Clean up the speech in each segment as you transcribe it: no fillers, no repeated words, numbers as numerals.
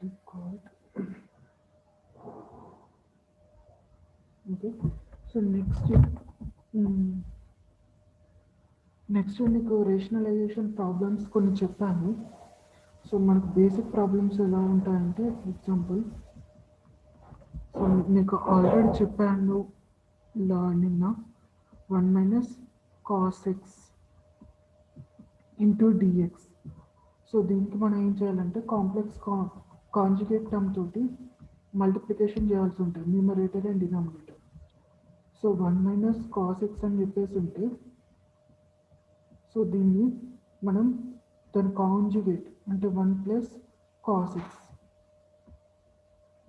record. Okay, so next నీకు rationalization problems కొన్ని చెప్పాను. సో మనకు బేసిక్ ప్రాబ్లమ్స్ ఎలా ఉంటాయంటే, ఎగ్జాంపుల్, సో నీకు ఆల్రెడీ చెప్పాను నిన్న 1 minus cos x into dx. So దీనికి మనం ఏం చేయాలంటే కాంప్లెక్స్ కాంజుగేట్ టర్మ్ తోటి మల్టిప్లికేషన్ చేయాల్సి ఉంటుంది, numerator and denominator. So 1 minus cos x అని చెప్పేసి ఉంటే, సో దీన్ని మనం దాని కాంజుగేట్ అంటే 1 plus cos x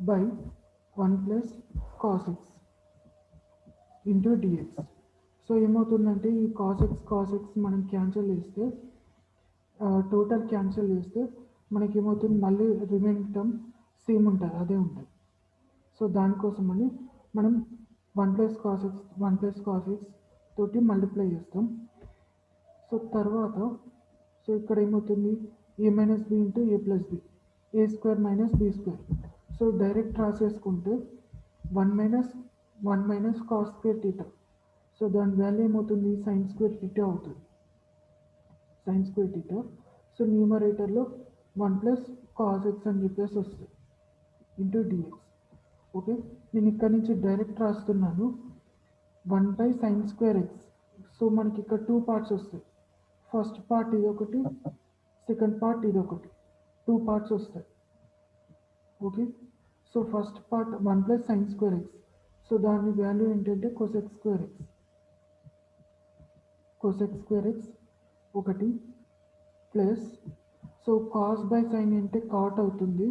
by 1 plus cos x into dx. So ఏమవుతుందంటే ఈ కాస్ ఎక్స్ మనం క్యాన్సిల్ చేస్తే, టోటల్ క్యాన్సిల్ చేస్తే మనకి ఏమవుతుంది, మళ్ళీ రిమైనింగ్ టర్మ్ సేమ్ ఉంటుంది, అదే ఉంటుంది. సో దానికోసమని మనం 1 ప్లస్ కాస్ ఎక్స్ తోటి మల్టిప్లై చేస్తాం. సో తర్వాత సో ఇక్కడ ఏమవుతుంది, A minus B into A plus B, A square minus B square. So direct రాసేసుకుంటే 1 minus cos square theta. So దాని వాల్యూ ఏమవుతుంది, సైన్ స్క్వేర్ థీటా అవుతుంది, సైన్ స్క్వేర్ థీటా. సో న్యూమరేటర్లో 1 ప్లస్ కాస్ ఎక్స్ అని చెప్పేసి వస్తుంది ఇంటూ డిఎక్స్. ఓకే, నేను ఇక్కడ నుంచి డైరెక్ట్ రాస్తున్నాను 1 by sine square x. So మనకి ఇక్కడ 2 పార్ట్స్ వస్తాయి, ఫస్ట్ పార్ట్ ఇది ఒకటి, సెకండ్ పార్ట్ ఇది ఒకటి, 2 పార్ట్స్ వస్తాయి. Okay, so first part 1 plus sine square x. So దాని వాల్యూ ఏంటంటే కోసెక్ స్క్వేర్ ఎక్స్ ఒకటి plus, so cos by sine అంటే కాట్ అవుతుంది,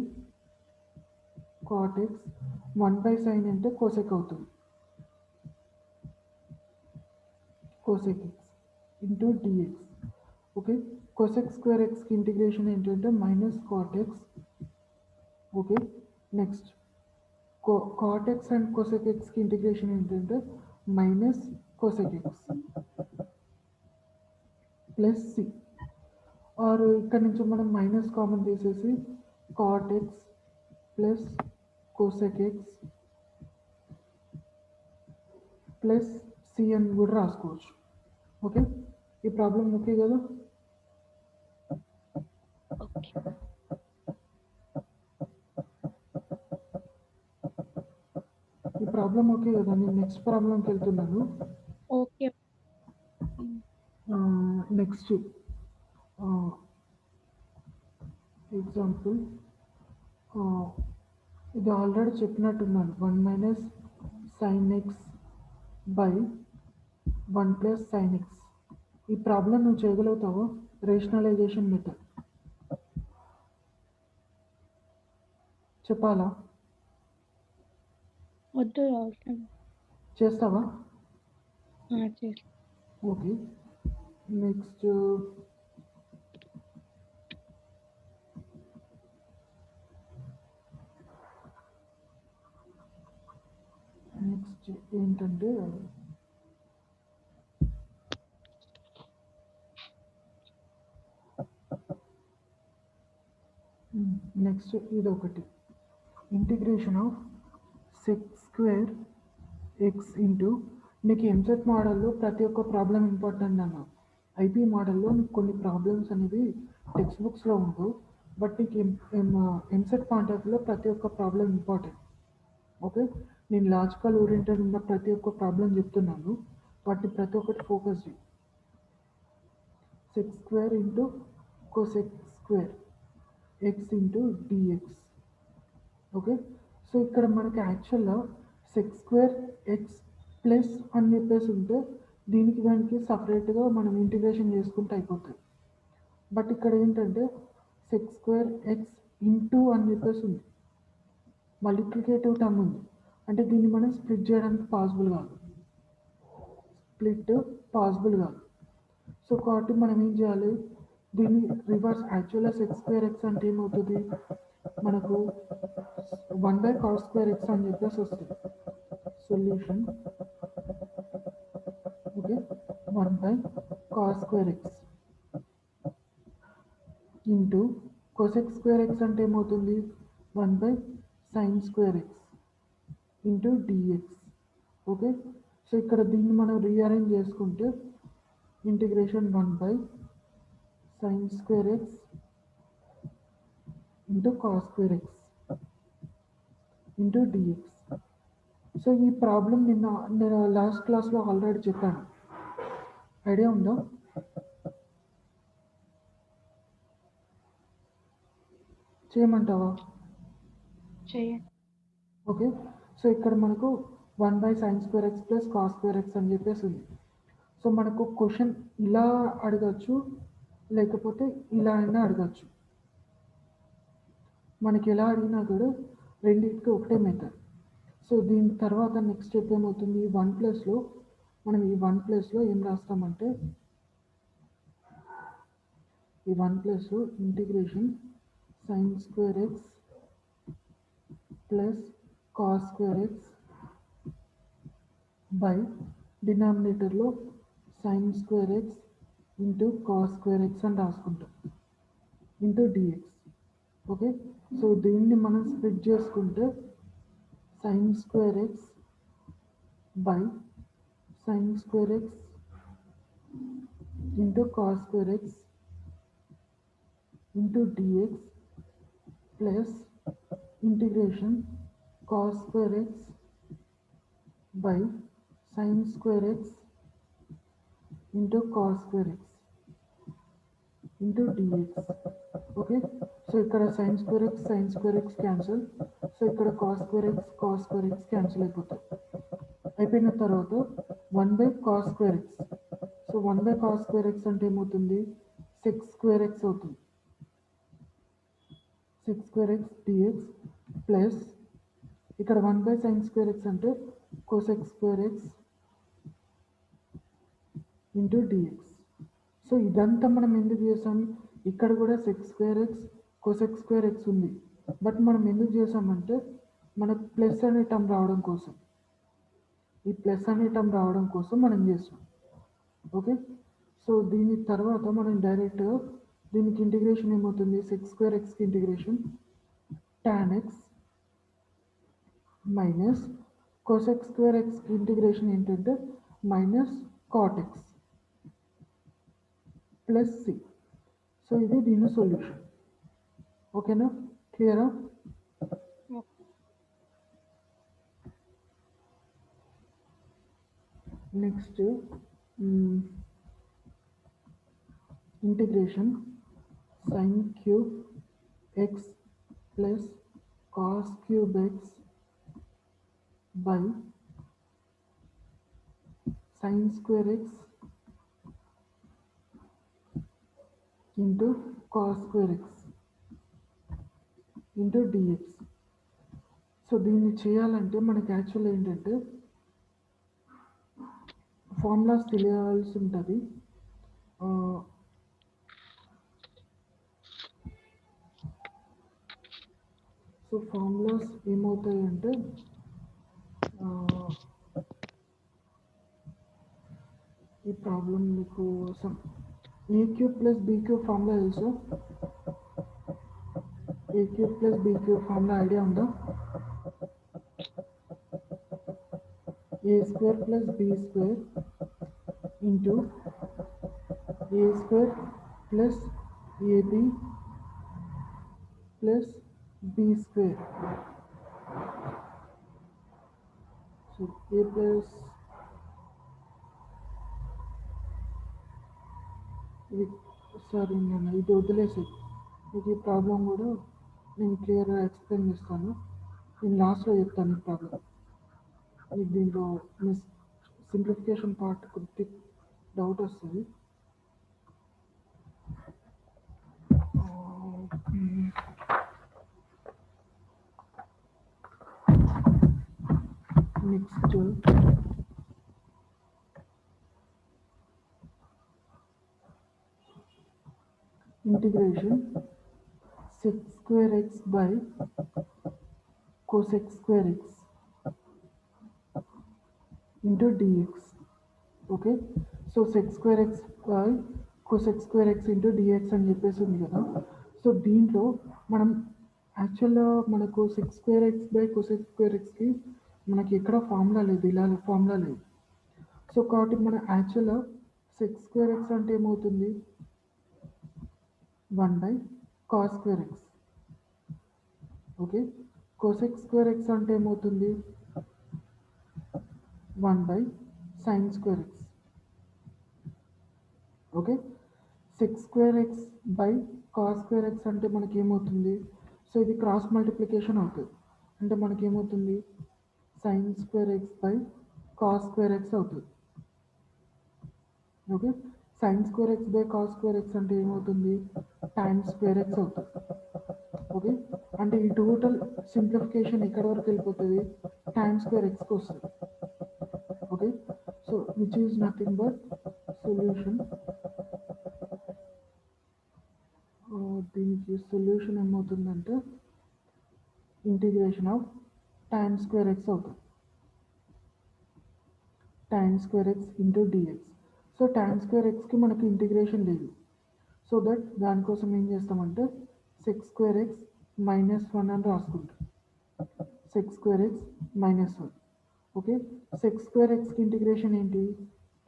కాట్ ఎక్స్. 1 బై సైన్ అంటే కోసెక్ అవుతుంది, cosec x into dx. Okay, cosec square ఎక్స్కి integration ఏంటంటే minus cot x. Okay, next cot x and cosec ఎక్స్కి integration ఏంటంటే minus cosec x plus C. Or ఇక్కడ నుంచి మనం మైనస్ కామన్ తీసేసి cot x plus cosec x plus C అని కూడా రాసుకోవచ్చు. ఓకే, ఈ ప్రాబ్లం ఓకే కదా? ఈ ప్రాబ్లం ఓకే కదా? నేను నెక్స్ట్ ప్రాబ్లంకి వెళ్తున్నాను. ఓకే. నెక్స్ట్ ఎగ్జాంపుల్, ఇది ఆల్రెడీ చెప్పినట్టున్నాను, 1 minus sine x by 1 plus sine x. ఈ ప్రాబ్లం నువ్వు చేయగలుగుతావా? రేషనలైజేషన్ మెథడ్ చెప్పాలా? వద్దు, అవసరం. చేస్తావా? చేస్తా. ఓకే, నెక్స్ట్ ఏంటంటే నెక్స్ట్ ఇది ఒకటి, integration of sec square x into. నీకు ఎంసెట్ మోడల్లో ప్రతి ఒక్క ప్రాబ్లం ఇంపార్టెంట్ అన్నావు. ఐపీ మోడల్లో నీకు కొన్ని ప్రాబ్లమ్స్ అనేవి టెక్స్ట్ బుక్స్లో ఉండవు, బట్ నీకు ఎంసెట్ పాయింట్ ఆఫ్ వ్యూలో ప్రతి ఒక్క ప్రాబ్లం ఇంపార్టెంట్. ఓకే, నేను లాజికల్ ఓరియంటెడ్ ఉన్న ప్రతి ఒక్క ప్రాబ్లం చెప్తున్నాను, వాటిని ప్రతి ఒక్కటి ఫోకస్ చేయి. Sec square into cosec square x into dx. Okay, so ఇక్కడ మనకి యాక్చువల్గా సెక్ స్క్వేర్ ఎక్స్ ప్లస్ అని చెప్పేసి ఉంటే దానికి సపరేట్గా మనం ఇంటిగ్రేషన్ చేసుకుంటే అయిపోతుంది. బట్ ఇక్కడ ఏంటంటే సెక్ స్క్వేర్ ఎక్స్ ఇంటూ అని చెప్పేసి ఉంది, మల్టిప్లికేటివ్ టర్మ్ ఉంది, అంటే దీన్ని మనం స్ప్లిట్ చేయడానికి పాసిబుల్ కాదు, సో కాబట్టి మనం ఏం చేయాలి, దీన్ని రివర్స్. యాక్చువల్గా సెక్స్ స్క్వేర్ ఎక్స్ అంటే ఏమవుతుంది, మనకు 1 బై కాస్ స్క్వేర్ ఎక్స్ అని చెప్పేసి వస్తుంది solution. Okay, 1 by cos square x into cosec square x అంటే ఏమవుతుంది, 1 by sin square x into dx. Okay, so ఇక్కడ దీన్ని మనం రీఅరేంజ్ చేసుకుంటే integration 1 by sin square x into cos square x into dx. So ఈ problem నేను last క్లాస్లో already చెప్పాను, ఐడియా ఉందా? చేయమంటావా? చేయండి. ఓకే, సో ఇక్కడ మనకు 1 by sin square x plus cos square x అని చెప్పేసి ఉంది. సో మనకు క్వశ్చన్ ఇలా అడగచ్చు, లేకపోతే ఇలా అయినా అడగచ్చు. మనకి ఎలా అడిగినా కూడా రెండింటికి ఒకటే మెథడ్. సో దీని తర్వాత నెక్స్ట్ స్టెప్ ఏమవుతుంది, ఈ 1 ప్లస్లో మనం ఈ 1 ప్లస్లో ఏం రాస్తామంటే ఈ 1 ప్లస్లో integration sin square x plus cos square x by డినామినేటర్లో sin square x into cos square x అని రాసుకుంటాం ఇంటూ డిఎక్స్. ఓకే, సో దీన్ని మనం స్ప్లిట్ చేసుకుంటే sin square x by sin square x into cos square x into dx plus integration cos square x by sin square x into cos square x into dx. Okay, so ఇక్కడ sin square x cancel, so ఇక్కడ cos square x cancel అయిపోతాయి. అయిపోయిన తర్వాత 1 by cos square x, so 1 by cos square x అంటే ఏమవుతుంది, sec square x అవుతుంది. sec square x dx plus ఇక్కడ 1 by sin square x అంటే cosec square x into dx. So ఇదంతా మనం ఎందుకు చేసాం, ఇక్కడ కూడా sec square x cosec square x ఉంది, బట్ మనం ఎందుకు చేసామంటే మనకు ప్లస్ అనే టర్మ్ రావడం కోసం, ఈ ప్లస్ అనే టర్మ్ రావడం కోసం మనం చేసాం. ఓకే, సో దీని తర్వాత మనం డైరెక్ట్గా దీనికి ఇంటిగ్రేషన్ ఏమవుతుంది, sec square xకి integration tan x minus cosec square xకి ఇంటిగ్రేషన్ ఏంటంటే minus cot x plus C. So ఇది దీని సొల్యూషన్. ఓకేనా, క్లియరా? Next integration sin cube x plus cos cube x by sin square x into cos square x into dx. So దీన్ని చేయాలంటే మనకి actual ఏంటంటే ఫార్ములాస్ తెలియాల్సి ఉంటుంది. సో ఫార్ములాస్ ఏమవుతాయంటే ఈ ప్రాబ్లం మీకు A cube plus B cube formula తెలుసు? A cube plus B cube formula idea ఉందా? A square plus B square into A square plus AB plus B square. So A plus ఇది, sorry నేను ఇది వదిలేసి మీకు ఈ ప్రాబ్లం కూడా నేను క్లియర్గా ఎక్స్ప్లెయిన్ చేస్తాను. నేను లాస్ట్లో చెప్తాను ఈ ప్రాబ్లం. మీకు దీంట్లో సింప్లిఫికేషన్ పార్ట్ కొద్ది డౌట్ వస్తుంది. Next integration sec square x by cosec square x into dx. Okay, so sec square x by cosec square x into dx అని చెప్పేసి ఉంది కదా. సో దీంట్లో మనం యాక్చువల్‌గా మనకు sec square x by cosec square ఎక్స్‌కి మనకి ఎక్కడ ఫార్ములా లేదు. ఇలా ఫార్ములా లేదు. సో, కాబట్టి మన యాక్చువల్‌గా సెక్ స్క్వేర్ ఎక్స్ అంటే ఏమవుతుంది? 1 by cos square x. Okay. Cosec square x అంటే ఏమవుతుంది? 1 by sine square x. Okay. Sec square x by cos square x అంటే మనకి ఏమవుతుంది? సో, ఇది క్రాస్ మల్టిప్లికేషన్ అవుతుంది. అంటే మనకి ఏమవుతుంది? Sine square x by cos square x అవుతుంది. Okay. Sine square x by cos square x అంటే ఏమవుతుంది? టాన్ స్క్వేర్ ఎక్స్ అవుతుంది. ఓకే. అంటే ఈ టోటల్ సింప్లిఫికేషన్ ఎక్కడి వరకు వెళ్ళిపోతుంది? టాన్ స్క్వేర్ ఎక్స్కి వస్తుంది. Okay. So which is nothing but solution. దీనికి సొల్యూషన్ ఏమవుతుందంటే integration of tan square x అవుతుంది. Tan square x into dx. So tan square ఎక్స్కి మనకి ఇంటిగ్రేషన్ లేదు. సో దట్ దానికోసం ఏం చేస్తామంటే సెక్ స్క్వేర్ ఎక్స్ -1 అని రాసుకుంటాం. Sec square x -1. Okay. Sec square ఎక్స్కి ఇంటిగ్రేషన్ ఏంటి?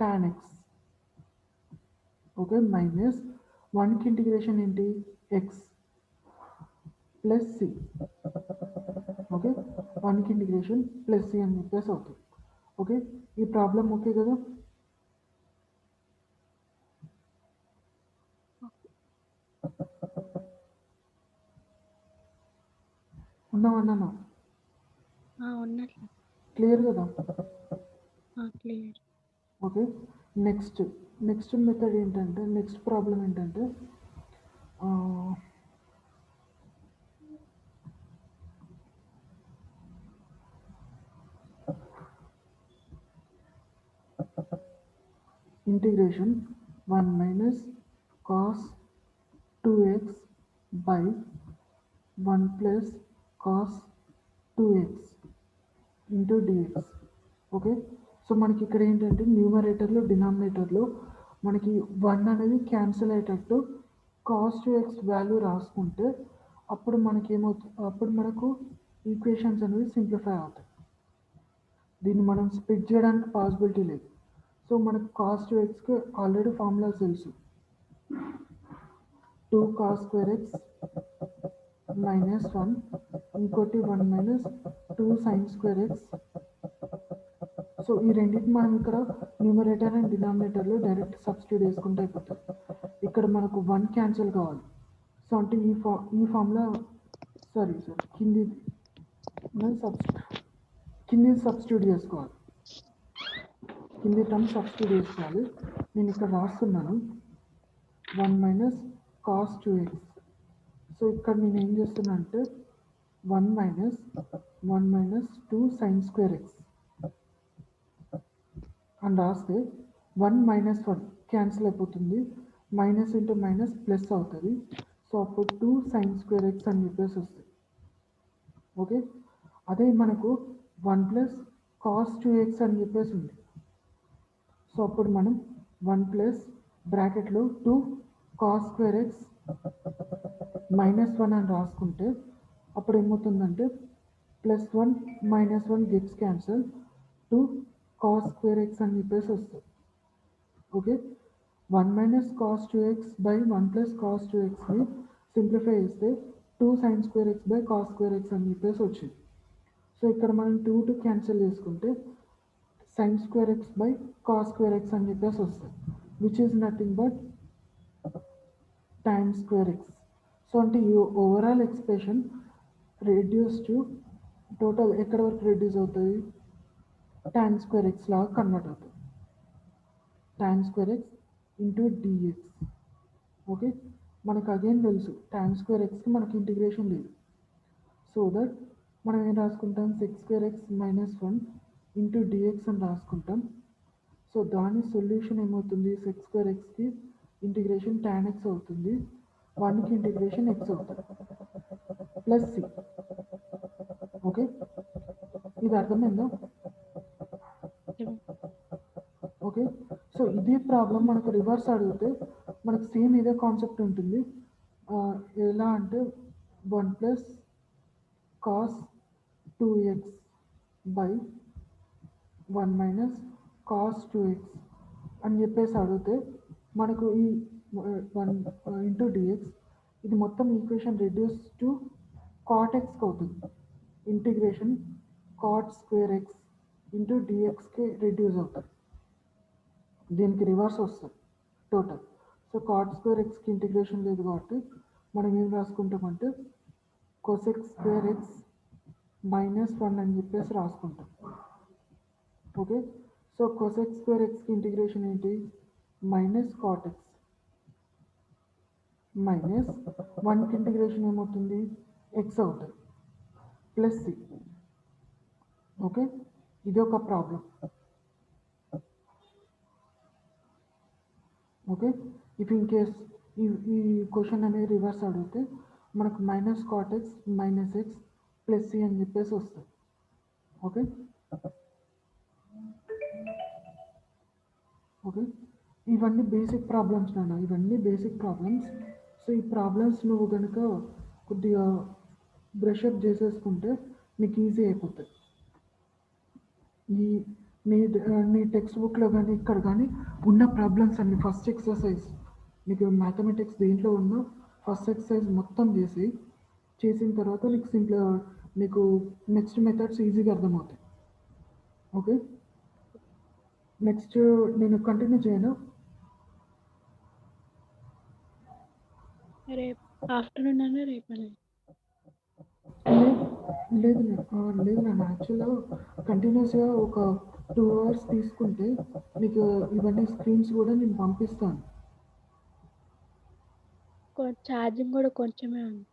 Tan x. ఓకే. -1కి ఇంటిగ్రేషన్ ఏంటి? X plus C. ఓకే. 1కి ఇంటిగ్రేషన్ ప్లస్ సి అని చెప్పేసి అవుతుంది. ఓకే. ఈ ప్రాబ్లం ఓకే కదా? ఉన్నామన్నా ఉన్నట్లు. క్లియర్ కదా? క్లియర్. ఓకే. నెక్స్ట్ మెథడ్ ఏంటంటే నెక్స్ట్ ప్రాబ్లం ఏంటంటే integration 1 minus cos 2x by 1 plus cos 2x into dx. Okay. So మనకి ఇక్కడ ఏంటంటే న్యూమరేటర్లో డినామినేటర్లో మనకి 1 అనేది క్యాన్సిల్ అయ్యేటట్టు కాస్ 2x వాల్యూ రాసుకుంటే అప్పుడు మనకి అప్పుడు మనకు ఈక్వేషన్స్ అనేవి సింప్లిఫై అవుతాయి. దీన్ని మనం స్ప్లిట్ చేయడానికి పాసిబిలిటీ లేదు. సో మనకు కాస్ 2xకి ఆల్రెడీ ఫార్ములాస్ తెలుసు. 2 కాస్ స్క్వేర్ ఎక్స్ -1, ఇంకోటి 1 minus 2 sine square x. So ఈ రెండింటిని మనం ఇక్కడ న్యూమరేటర్ అండ్ డినామినేటర్లో డైరెక్ట్ సబ్స్టిట్యూట్ చేసుకుంటే అయిపోతుంది. ఇక్కడ మనకు 1 క్యాన్సిల్ కావాలి. సో అంటే ఈ ఫార్ములా సారీ కింది సబ్స్టిట్యూట్ చేసుకోవాలి. కింది టర్మ్ సబ్స్టిట్యూట్ చేసుకోవాలి. నేను ఇక్కడ రాస్తున్నాను 1 మైనస్ కాస్ 2x. సో ఇక్కడ నేను ఏం చేస్తున్నా అంటే 1 మైనస్ 2 సైన్ స్క్వేర్ ఎక్స్ అని రాస్తే 1 - 1 క్యాన్సిల్ అయిపోతుంది. మైనస్ ఇంటూ మైనస్ ప్లస్ అవుతుంది. సో అప్పుడు 2 సైన్ స్క్వేర్ ఎక్స్ అని చెప్పేసి వస్తుంది. ఓకే. అదే మనకు 1 ప్లస్ కాస్ 2x అని చెప్పేసి ఉంది. సో అప్పుడు మనం 1 ప్లస్ బ్రాకెట్లో 2 కాస్ స్క్వేర్ ఎక్స్ -1 అని రాసుకుంటే అప్పుడు ఏమవుతుందంటే +1 -1 gets cancel 2 cos square x అని చెప్పేసి వస్తుంది. Okay. 1 minus cos 2x by 1 plus cos 2xని సింప్లిఫై చేస్తే 2 sine square x by cos square x అని చెప్పేసి వచ్చింది. సో ఇక్కడ మనం 2 క్యాన్సిల్ చేసుకుంటే sine square x by cos square x అని చెప్పేసి వస్తుంది. Which is nothing but tan square x. So అంటే ఈ overall expression reduce to total ఎక్కడ వరకు రెడ్యూస్ అవుతుంది? tan స్క్వేర్ ఎక్స్ లాగా కన్వర్ట్ అవుతుంది. tan square x into dx. Okay. మనకు అగైన్ తెలుసు tan స్క్వేర్ ఎక్స్కి మనకి ఇంటిగ్రేషన్ లేదు. సో దట్ మనం ఏం రాసుకుంటాం? Sec square x -1 into dx అని రాసుకుంటాం. సో దాని సొల్యూషన్ ఏమవుతుంది? సెక్ స్క్వేర్ ఎక్స్కి ఇంటిగ్రేషన్ tan ఎక్స్ అవుతుంది. 1కి ఇంటిగ్రేషన్ ఎక్స్ అవుతుంది ప్లస్ సి. ఓకే. ఇది అర్థమైందా? ఓకే. సో ఇదే ప్రాబ్లం మనకు రివర్స్ అడిగితే మనకు సేమ్ ఇదే కాన్సెప్ట్ ఉంటుంది. ఎలా అంటే 1 plus cos 2x by 1 minus cos 2x అని చెప్పేసి అడిగితే మనకు ఈ 1 ఇంటూ డిఎక్స్ ఇది మొత్తం ఈక్వేషన్ రెడ్యూస్ టు కాట్ ఎక్స్కి అవుతుంది. Integration cot square x into డిఎక్స్కి రెడ్యూస్ అవుతుంది. దీనికి రివర్స్ వస్తుంది టోటల్. సో కాట్ స్క్వేర్ ఎక్స్కి ఇంటిగ్రేషన్ లేదు కాబట్టి మనం ఏం రాసుకుంటామంటే కొసెక్ స్క్వేర్ ఎక్స్ -1 అని చెప్పేసి రాసుకుంటాం. ఓకే, సో కొసెక్ స్క్వేర్ ఎక్స్కి ఇంటిగ్రేషన్ ఏంటి మైనస్ కాట్ ఎక్స్ మైనస్ 1కి ఇంటిగ్రేషన్ ఏమవుతుంది ఎక్స్ అవుతుంది ప్లస్ సి. ఓకే, ఇది ఒక problem. Okay, if in case ఈ క్వశ్చన్ అనేది రివర్స్ అడిగితే మనకు minus cot x minus x plus C అని చెప్పేసి వస్తుంది. ఓకే ఓకే, ఇవన్నీ బేసిక్ ప్రాబ్లమ్స్ నాన్న, ఇవన్నీ బేసిక్ ప్రాబ్లమ్స్. సో ఈ ప్రాబ్లమ్స్ నువ్వు కనుక కొద్దిగా బ్రషప్ చేసేసుకుంటే నీకు ఈజీ అయిపోతుంది. నీ టెక్స్ట్ బుక్లో కానీ ఇక్కడ కానీ ఉన్న ప్రాబ్లమ్స్ అన్ని ఫస్ట్ ఎక్సర్సైజ్ నీకు మ్యాథమెటిక్స్ దేంట్లో ఉన్న ఫస్ట్ ఎక్సర్సైజ్ మొత్తం చేసిన తర్వాత నీకు నెక్స్ట్ మెథడ్స్ ఈజీగా అర్థమవుతాయి. ఓకే, నెక్స్ట్ నేను కంటిన్యూ చేయను. రేపు ఆఫ్టర్నూన్ అనే రేపనే లేదు నాన్న, యాక్చువల్గా కంటిన్యూస్గా ఒక 2 hours తీసుకుంటే నీకు ఇవన్నీ స్క్రీన్స్ కూడా నేను పంపిస్తాను. ఛార్జింగ్ కూడా కొంచెమే ఉంది.